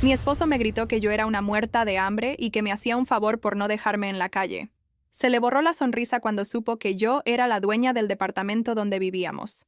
Mi esposo me gritó que yo era una muerta de hambre y que me hacía un favor por no dejarme en la calle. Se le borró la sonrisa cuando supo que yo era la dueña del departamento donde vivíamos.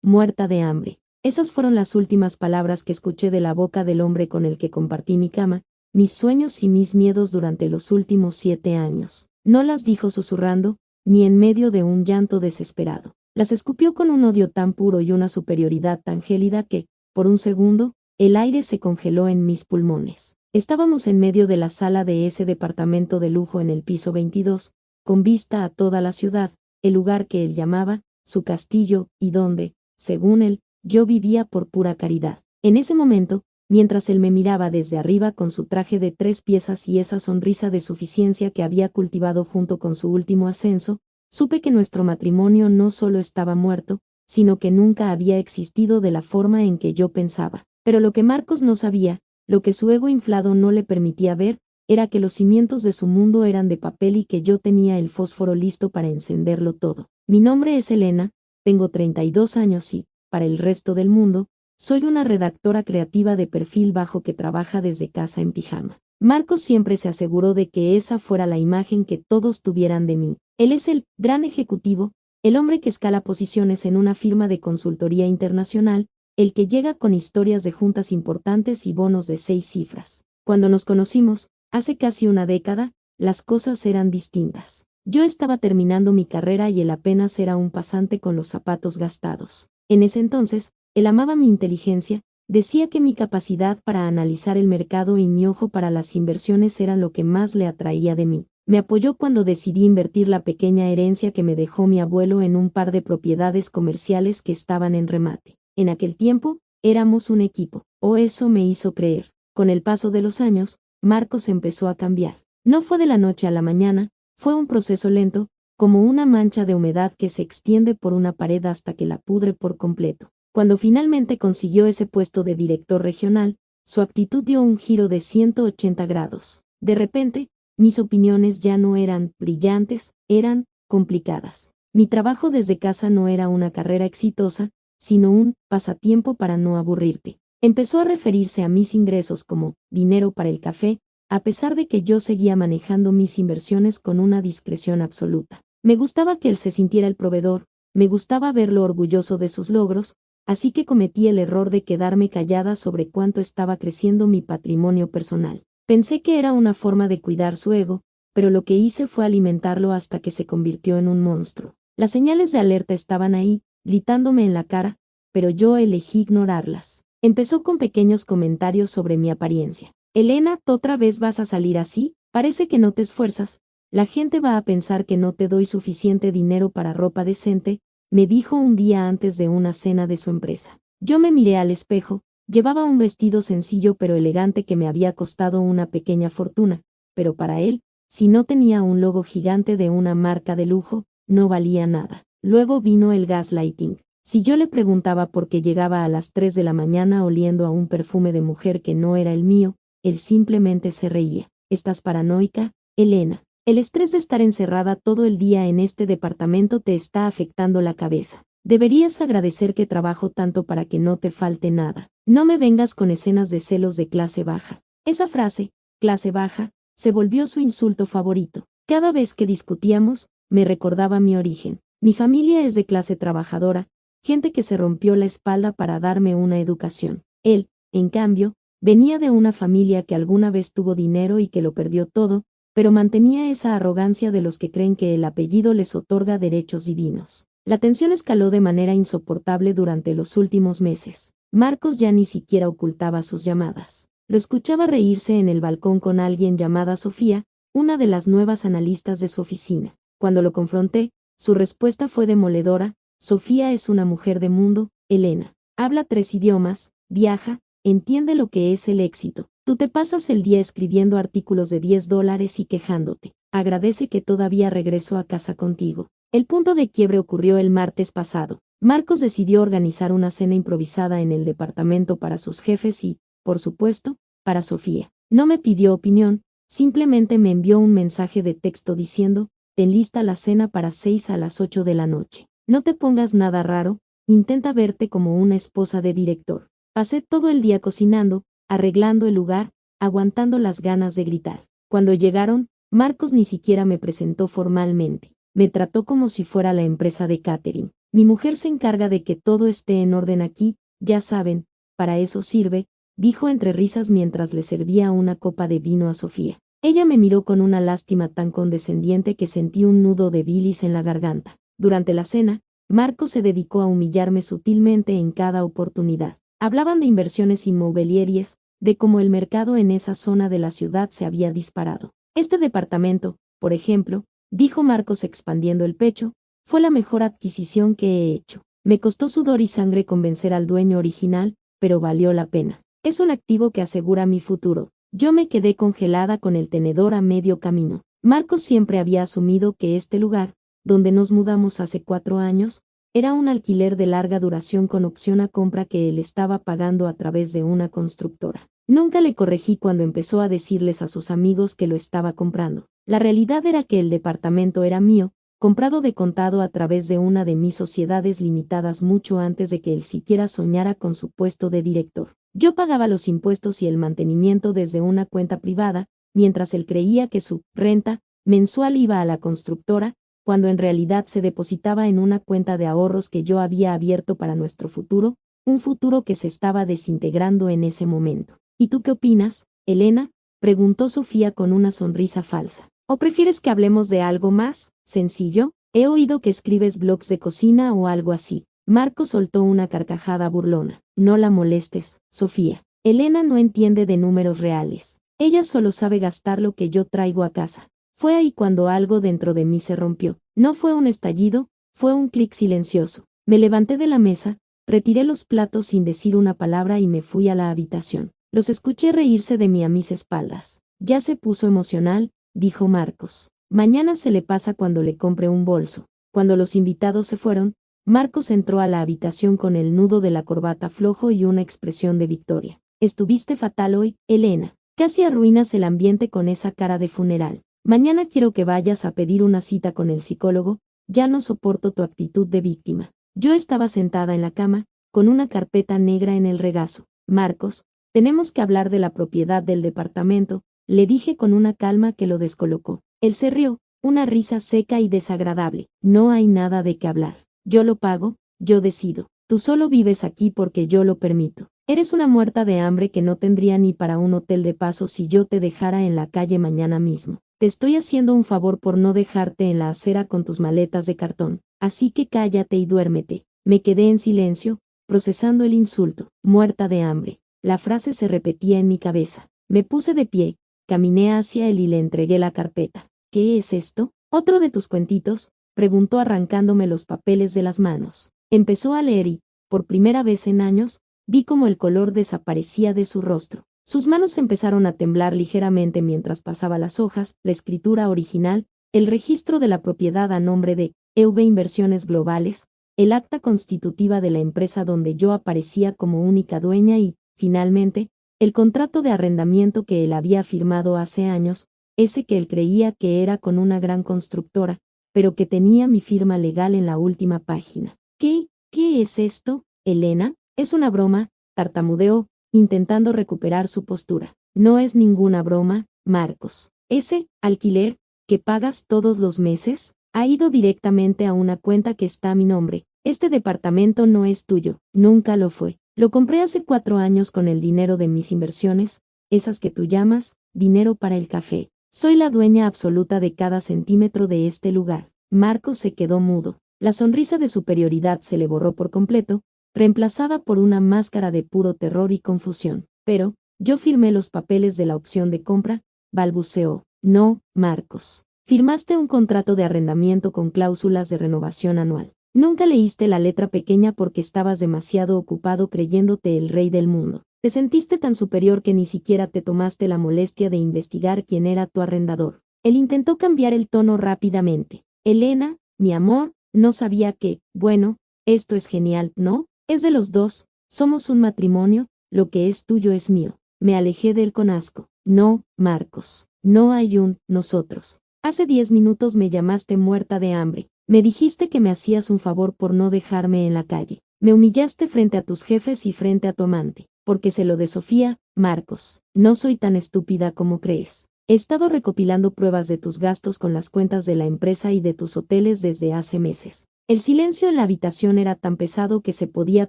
Muerta de hambre. Esas fueron las últimas palabras que escuché de la boca del hombre con el que compartí mi cama, mis sueños y mis miedos durante los últimos 7 años. No las dijo susurrando, ni en medio de un llanto desesperado. Las escupió con un odio tan puro y una superioridad tan gélida que, por un segundo, el aire se congeló en mis pulmones. Estábamos en medio de la sala de ese departamento de lujo en el piso 22, con vista a toda la ciudad, el lugar que él llamaba su castillo y donde, según él, yo vivía por pura caridad. En ese momento, mientras él me miraba desde arriba con su traje de 3 piezas y esa sonrisa de suficiencia que había cultivado junto con su último ascenso, supe que nuestro matrimonio no solo estaba muerto, sino que nunca había existido de la forma en que yo pensaba. Pero lo que Marcos no sabía, lo que su ego inflado no le permitía ver, era que los cimientos de su mundo eran de papel y que yo tenía el fósforo listo para encenderlo todo. Mi nombre es Elena, tengo 32 años y, para el resto del mundo, soy una redactora creativa de perfil bajo que trabaja desde casa en pijama. Marcos siempre se aseguró de que esa fuera la imagen que todos tuvieran de mí. Él es el gran ejecutivo, el hombre que escala posiciones en una firma de consultoría internacional, el que llega con historias de juntas importantes y bonos de 6 cifras. Cuando nos conocimos, hace casi una década, las cosas eran distintas. Yo estaba terminando mi carrera y él apenas era un pasante con los zapatos gastados. En ese entonces, él amaba mi inteligencia, decía que mi capacidad para analizar el mercado y mi ojo para las inversiones eran lo que más le atraía de mí. Me apoyó cuando decidí invertir la pequeña herencia que me dejó mi abuelo en un par de propiedades comerciales que estaban en remate. En aquel tiempo, éramos un equipo, o eso me hizo creer. Con el paso de los años, Marcos empezó a cambiar. No fue de la noche a la mañana, fue un proceso lento, como una mancha de humedad que se extiende por una pared hasta que la pudre por completo. Cuando finalmente consiguió ese puesto de director regional, su actitud dio un giro de 180 grados. De repente, mis opiniones ya no eran brillantes, eran complicadas. Mi trabajo desde casa no era una carrera exitosa, sino un pasatiempo para no aburrirte. Empezó a referirse a mis ingresos como dinero para el café, a pesar de que yo seguía manejando mis inversiones con una discreción absoluta. Me gustaba que él se sintiera el proveedor, me gustaba verlo orgulloso de sus logros, así que cometí el error de quedarme callada sobre cuánto estaba creciendo mi patrimonio personal. Pensé que era una forma de cuidar su ego, pero lo que hice fue alimentarlo hasta que se convirtió en un monstruo. Las señales de alerta estaban ahí, gritándome en la cara, pero yo elegí ignorarlas. Empezó con pequeños comentarios sobre mi apariencia. Elena, ¿otra vez vas a salir así? Parece que no te esfuerzas. La gente va a pensar que no te doy suficiente dinero para ropa decente, me dijo un día antes de una cena de su empresa. Yo me miré al espejo, llevaba un vestido sencillo pero elegante que me había costado una pequeña fortuna, pero para él, si no tenía un logo gigante de una marca de lujo, no valía nada. Luego vino el gaslighting. Si yo le preguntaba por qué llegaba a las 3 de la mañana oliendo a un perfume de mujer que no era el mío, él simplemente se reía. ¿Estás paranoica, Elena? El estrés de estar encerrada todo el día en este departamento te está afectando la cabeza. Deberías agradecer que trabajo tanto para que no te falte nada. No me vengas con escenas de celos de clase baja. Esa frase, clase baja, se volvió su insulto favorito. Cada vez que discutíamos, me recordaba mi origen. Mi familia es de clase trabajadora, gente que se rompió la espalda para darme una educación. Él, en cambio, venía de una familia que alguna vez tuvo dinero y que lo perdió todo, pero mantenía esa arrogancia de los que creen que el apellido les otorga derechos divinos. La tensión escaló de manera insoportable durante los últimos meses. Marcos ya ni siquiera ocultaba sus llamadas. Lo escuchaba reírse en el balcón con alguien llamada Sofía, una de las nuevas analistas de su oficina. Cuando lo confronté, su respuesta fue demoledora: Sofía es una mujer de mundo, Elena. Habla 3 idiomas, viaja, entiende lo que es el éxito. Tú te pasas el día escribiendo artículos de $10 y quejándote. Agradece que todavía regreso a casa contigo. El punto de quiebre ocurrió el martes pasado. Marcos decidió organizar una cena improvisada en el departamento para sus jefes y, por supuesto, para Sofía. No me pidió opinión, simplemente me envió un mensaje de texto diciendo: ten lista la cena para 6 a las 8 de la noche. No te pongas nada raro, intenta verte como una esposa de director. Pasé todo el día cocinando, arreglando el lugar, aguantando las ganas de gritar. Cuando llegaron, Marcos ni siquiera me presentó formalmente. Me trató como si fuera la empresa de catering. Mi mujer se encarga de que todo esté en orden aquí, ya saben, para eso sirve, dijo entre risas mientras le servía una copa de vino a Sofía. Ella me miró con una lástima tan condescendiente que sentí un nudo de bilis en la garganta. Durante la cena, Marcos se dedicó a humillarme sutilmente en cada oportunidad. Hablaban de inversiones inmobiliarias, de cómo el mercado en esa zona de la ciudad se había disparado. Este departamento, por ejemplo, dijo Marcos expandiendo el pecho, fue la mejor adquisición que he hecho. Me costó sudor y sangre convencer al dueño original, pero valió la pena. Es un activo que asegura mi futuro. Yo me quedé congelada con el tenedor a medio camino. Marcos siempre había asumido que este lugar, donde nos mudamos hace 4 años, era un alquiler de larga duración con opción a compra que él estaba pagando a través de una constructora. Nunca le corregí cuando empezó a decirles a sus amigos que lo estaba comprando. La realidad era que el departamento era mío, comprado de contado a través de una de mis sociedades limitadas mucho antes de que él siquiera soñara con su puesto de director. Yo pagaba los impuestos y el mantenimiento desde una cuenta privada, mientras él creía que su renta mensual iba a la constructora, cuando en realidad se depositaba en una cuenta de ahorros que yo había abierto para nuestro futuro, un futuro que se estaba desintegrando en ese momento. ¿Y tú qué opinas, Elena?, preguntó Sofía con una sonrisa falsa. ¿O prefieres que hablemos de algo más sencillo? He oído que escribes blogs de cocina o algo así. Marco soltó una carcajada burlona. No la molestes, Sofía. Elena no entiende de números reales. Ella solo sabe gastar lo que yo traigo a casa. Fue ahí cuando algo dentro de mí se rompió. No fue un estallido, fue un clic silencioso. Me levanté de la mesa, retiré los platos sin decir una palabra y me fui a la habitación. Los escuché reírse de mí a mis espaldas. Ya se puso emocional, dijo Marcos. Mañana se le pasa cuando le compre un bolso. Cuando los invitados se fueron, Marcos entró a la habitación con el nudo de la corbata flojo y una expresión de victoria. Estuviste fatal hoy, Elena. Casi arruinas el ambiente con esa cara de funeral. Mañana quiero que vayas a pedir una cita con el psicólogo, ya no soporto tu actitud de víctima. Yo estaba sentada en la cama, con una carpeta negra en el regazo. Marcos, tenemos que hablar de la propiedad del departamento, le dije con una calma que lo descolocó. Él se rió, una risa seca y desagradable. No hay nada de qué hablar. Yo lo pago, yo decido. Tú solo vives aquí porque yo lo permito. Eres una muerta de hambre que no tendría ni para un hotel de paso si yo te dejara en la calle mañana mismo. Te estoy haciendo un favor por no dejarte en la acera con tus maletas de cartón, así que cállate y duérmete. Me quedé en silencio, procesando el insulto. Muerta de hambre. La frase se repetía en mi cabeza. Me puse de pie, caminé hacia él y le entregué la carpeta. ¿Qué es esto? ¿Otro de tus cuentitos?, preguntó arrancándome los papeles de las manos. Empezó a leer y, por primera vez en años, vi cómo el color desaparecía de su rostro. Sus manos empezaron a temblar ligeramente mientras pasaba las hojas, la escritura original, el registro de la propiedad a nombre de EV Inversiones Globales, el acta constitutiva de la empresa donde yo aparecía como única dueña y, finalmente, el contrato de arrendamiento que él había firmado hace años, ese que él creía que era con una gran constructora, pero que tenía mi firma legal en la última página. ¿Qué es esto, Elena? Es una broma, tartamudeó, intentando recuperar su postura. No es ninguna broma, Marcos. Ese alquiler, que pagas todos los meses, ha ido directamente a una cuenta que está a mi nombre. Este departamento no es tuyo, nunca lo fue. Lo compré hace 4 años con el dinero de mis inversiones, esas que tú llamas dinero para el café. Soy la dueña absoluta de cada centímetro de este lugar. Marcos se quedó mudo. La sonrisa de superioridad se le borró por completo, reemplazada por una máscara de puro terror y confusión. Pero, yo firmé los papeles de la opción de compra, balbuceó. No, Marcos. Firmaste un contrato de arrendamiento con cláusulas de renovación anual. Nunca leíste la letra pequeña porque estabas demasiado ocupado creyéndote el rey del mundo. Te sentiste tan superior que ni siquiera te tomaste la molestia de investigar quién era tu arrendador. Él intentó cambiar el tono rápidamente. Elena, mi amor, no sabía que, bueno, esto es genial, ¿no? Es de los dos, somos un matrimonio, lo que es tuyo es mío. Me alejé de él con asco. No, Marcos, no hay un nosotros. Hace 10 minutos me llamaste muerta de hambre. Me dijiste que me hacías un favor por no dejarme en la calle. Me humillaste frente a tus jefes y frente a tu amante. Porque se lo de Sofía, Marcos. No soy tan estúpida como crees. He estado recopilando pruebas de tus gastos con las cuentas de la empresa y de tus hoteles desde hace meses. El silencio en la habitación era tan pesado que se podía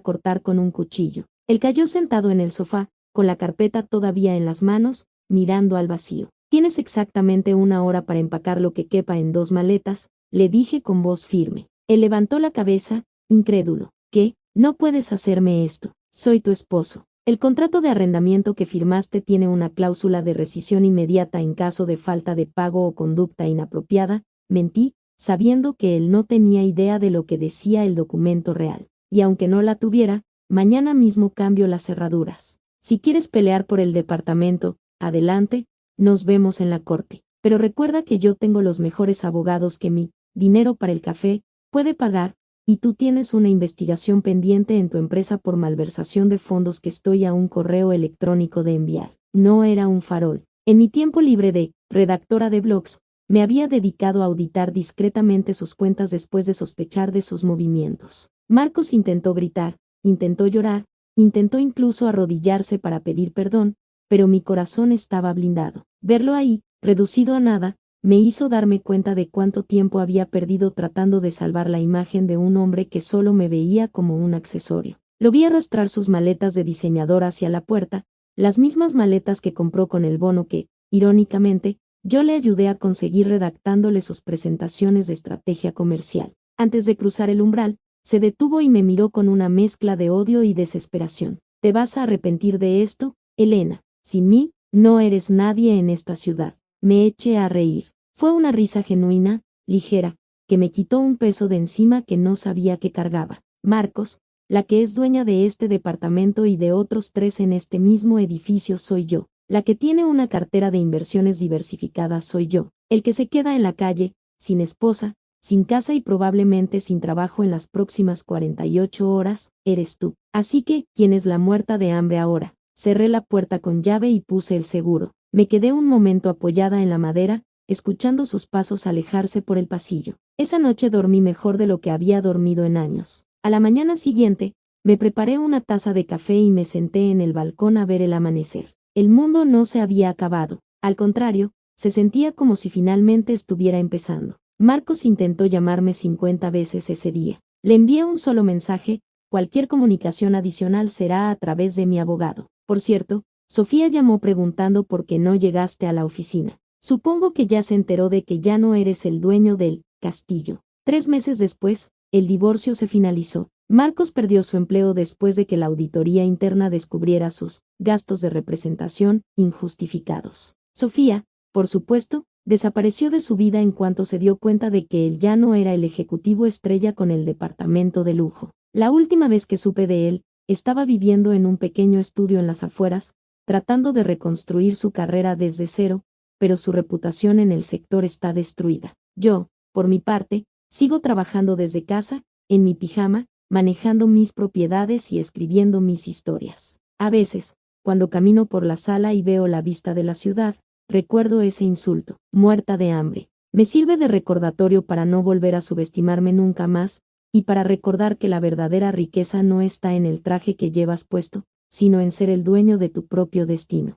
cortar con un cuchillo. Él cayó sentado en el sofá, con la carpeta todavía en las manos, mirando al vacío. Tienes exactamente 1 hora para empacar lo que quepa en 2 maletas, le dije con voz firme. Él levantó la cabeza, incrédulo. ¿Qué? No puedes hacerme esto. Soy tu esposo. El contrato de arrendamiento que firmaste tiene una cláusula de rescisión inmediata en caso de falta de pago o conducta inapropiada. Mentí, sabiendo que él no tenía idea de lo que decía el documento real. Y aunque no la tuviera, mañana mismo cambio las cerraduras. Si quieres pelear por el departamento, adelante, nos vemos en la corte. Pero recuerda que yo tengo los mejores abogados que mi dinero para el café puede pagar, y tú tienes una investigación pendiente en tu empresa por malversación de fondos que estoy a un correo electrónico de enviar. No era un farol. En mi tiempo libre de redactora de blogs, me había dedicado a auditar discretamente sus cuentas después de sospechar de sus movimientos. Marcos intentó gritar, intentó llorar, intentó incluso arrodillarse para pedir perdón, pero mi corazón estaba blindado. Verlo ahí, reducido a nada, me hizo darme cuenta de cuánto tiempo había perdido tratando de salvar la imagen de un hombre que solo me veía como un accesorio. Lo vi arrastrar sus maletas de diseñador hacia la puerta, las mismas maletas que compró con el bono que, irónicamente, yo le ayudé a conseguir redactándole sus presentaciones de estrategia comercial. Antes de cruzar el umbral, se detuvo y me miró con una mezcla de odio y desesperación. ¿Te vas a arrepentir de esto, Elena? Sin mí, no eres nadie en esta ciudad. Me eché a reír. Fue una risa genuina, ligera, que me quitó un peso de encima que no sabía que cargaba. Marcos, la que es dueña de este departamento y de otros 3 en este mismo edificio soy yo. La que tiene una cartera de inversiones diversificadas soy yo. El que se queda en la calle, sin esposa, sin casa y probablemente sin trabajo en las próximas 48 horas, eres tú. Así que, ¿quién es la muerta de hambre ahora? Cerré la puerta con llave y puse el seguro. Me quedé un momento apoyada en la madera, escuchando sus pasos alejarse por el pasillo. Esa noche dormí mejor de lo que había dormido en años. A la mañana siguiente, me preparé una taza de café y me senté en el balcón a ver el amanecer. El mundo no se había acabado. Al contrario, se sentía como si finalmente estuviera empezando. Marcos intentó llamarme 50 veces ese día. Le envié un solo mensaje: cualquier comunicación adicional será a través de mi abogado. Por cierto, Sofía llamó preguntando por qué no llegaste a la oficina. Supongo que ya se enteró de que ya no eres el dueño del castillo. 3 meses después, el divorcio se finalizó. Marcos perdió su empleo después de que la auditoría interna descubriera sus gastos de representación injustificados. Sofía, por supuesto, desapareció de su vida en cuanto se dio cuenta de que él ya no era el ejecutivo estrella con el departamento de lujo. La última vez que supe de él, estaba viviendo en un pequeño estudio en las afueras, tratando de reconstruir su carrera desde cero, pero su reputación en el sector está destruida. Yo, por mi parte, sigo trabajando desde casa, en mi pijama, manejando mis propiedades y escribiendo mis historias. A veces, cuando camino por la sala y veo la vista de la ciudad, recuerdo ese insulto, muerta de hambre. Me sirve de recordatorio para no volver a subestimarme nunca más, y para recordar que la verdadera riqueza no está en el traje que llevas puesto, sino en ser el dueño de tu propio destino.